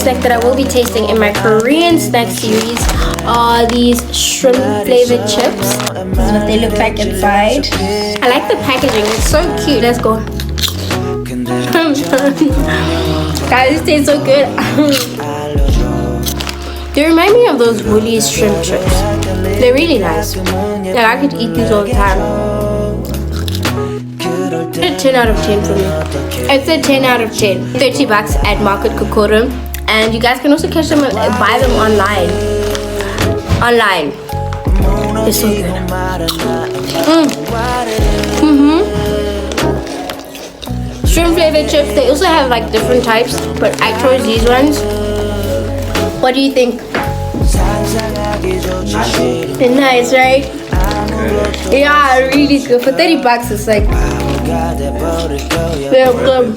snack that I will be tasting in my Korean snack series are these shrimp flavored chips. This is what they look like inside. I like the packaging, it's so cute. Let's go. Guys, this tastes so good. They remind me of those Woolies shrimp chips. They're really nice. Like, I could eat these all the time. It's a 10 out of 10 for me. It's a 10 out of 10. 30 bucks at Market Kokoro. And you guys can also catch them and buy them online. They're so good. Shrimp flavored chips. They also have like different types, but I chose these ones. What do you think? They're nice, right? Yeah, really good. For 30 bucks, it's like they're good.